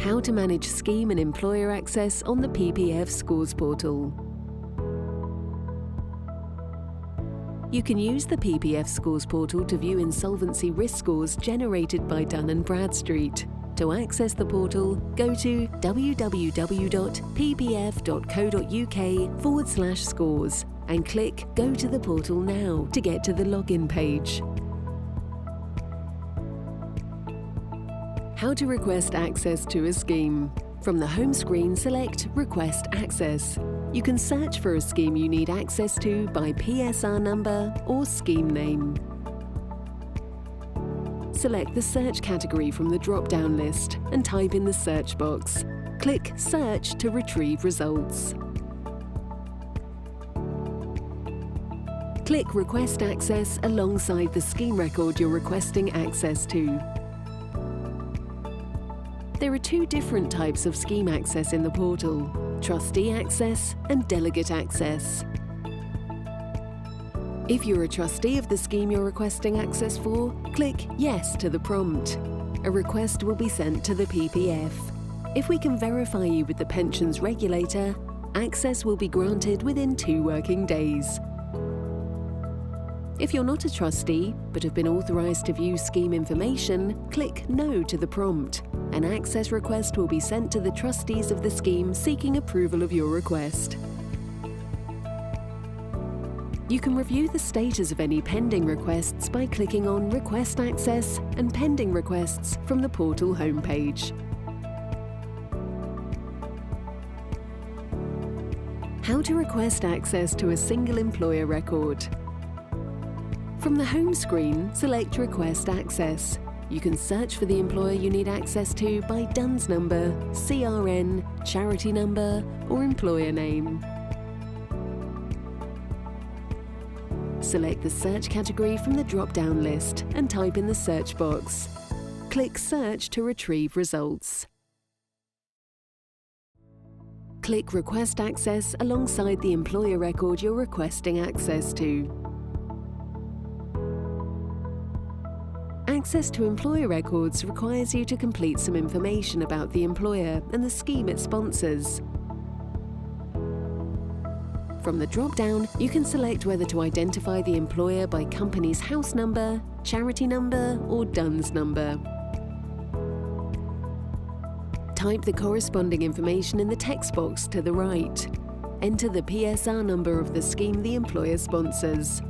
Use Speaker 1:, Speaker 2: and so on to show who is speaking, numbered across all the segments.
Speaker 1: How to manage scheme and employer access on the PPF Scores portal. You can use the PPF Scores portal to view insolvency risk scores generated by Dun & Bradstreet. To access the portal, go to www.ppf.co.uk/scores and click Go to the portal now to get to the login page. How to request access to a scheme. From the home screen, select Request Access. You can search for a scheme you need access to by PSR number or scheme name. Select the search category from the drop-down list and type in the search box. Click Search to retrieve results. Click Request Access alongside the scheme record you're requesting access to. There are two different types of scheme access in the portal: trustee access and delegate access. If you're a trustee of the scheme you're requesting access for, click Yes to the prompt. A request will be sent to the PPF. If we can verify you with the pensions regulator, access will be granted within 2 working days. If you're not a trustee but have been authorised to view scheme information, click No to the prompt. An access request will be sent to the trustees of the scheme seeking approval of your request. You can review the status of any pending requests by clicking on Request Access and Pending Requests from the portal homepage. How to request access to a single employer record. From the home screen, select Request Access. You can search for the employer you need access to by DUNS number, CRN, charity number, or employer name. Select the search category from the drop-down list and type in the search box. Click Search to retrieve results. Click Request Access alongside the employer record you're requesting access to. Access to employer records requires you to complete some information about the employer and the scheme it sponsors. From the drop-down, you can select whether to identify the employer by company's house number, charity number, or DUNS number. Type the corresponding information in the text box to the right. Enter the PSR number of the scheme the employer sponsors.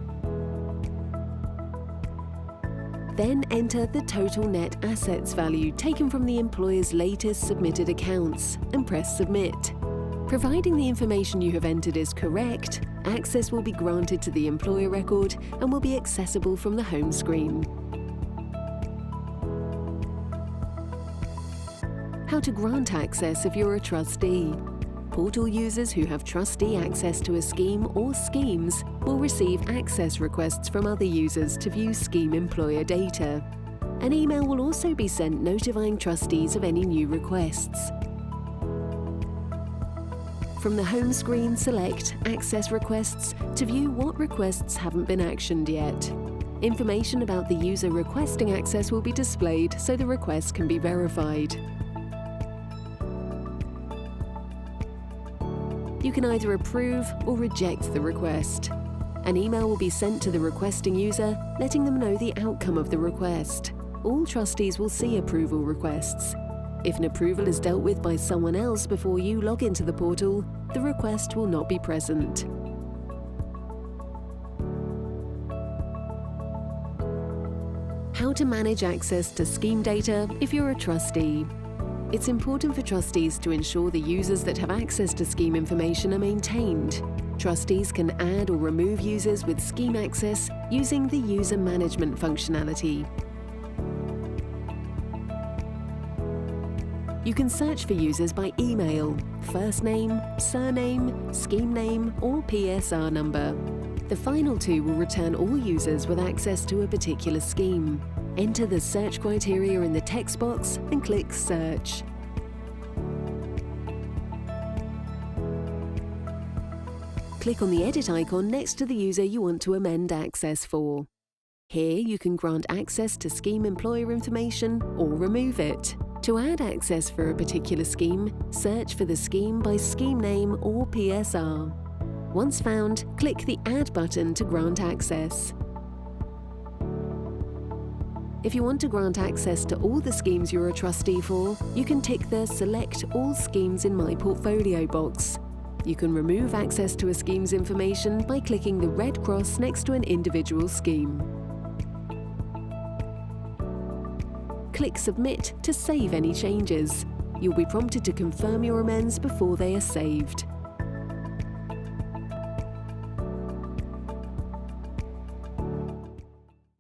Speaker 1: Then enter the total net assets value taken from the employer's latest submitted accounts and press Submit. Providing the information you have entered is correct, access will be granted to the employer record and will be accessible from the home screen. How to grant access if you're a trustee. Portal users who have trustee access to a scheme or schemes will receive access requests from other users to view scheme employer data. An email will also be sent notifying trustees of any new requests. From the home screen, select Access Requests to view what requests haven't been actioned yet. Information about the user requesting access will be displayed so the request can be verified. You can either approve or reject the request. An email will be sent to the requesting user, letting them know the outcome of the request. All trustees will see approval requests. If an approval is dealt with by someone else before you log into the portal, the request will not be present. How to manage access to scheme data if you're a trustee. It's important for trustees to ensure the users that have access to scheme information are maintained. Trustees can add or remove users with scheme access using the user management functionality. You can search for users by email, first name, surname, scheme name, or PSR number. The final two will return all users with access to a particular scheme. Enter the search criteria in the text box and click Search. Click on the edit icon next to the user you want to amend access for. Here you can grant access to scheme employer information or remove it. To add access for a particular scheme, search for the scheme by scheme name or PSR. Once found, click the Add button to grant access. If you want to grant access to all the schemes you're a trustee for, you can tick the Select All Schemes in My Portfolio box. You can remove access to a scheme's information by clicking the red cross next to an individual scheme. Click Submit to save any changes. You'll be prompted to confirm your amends before they are saved.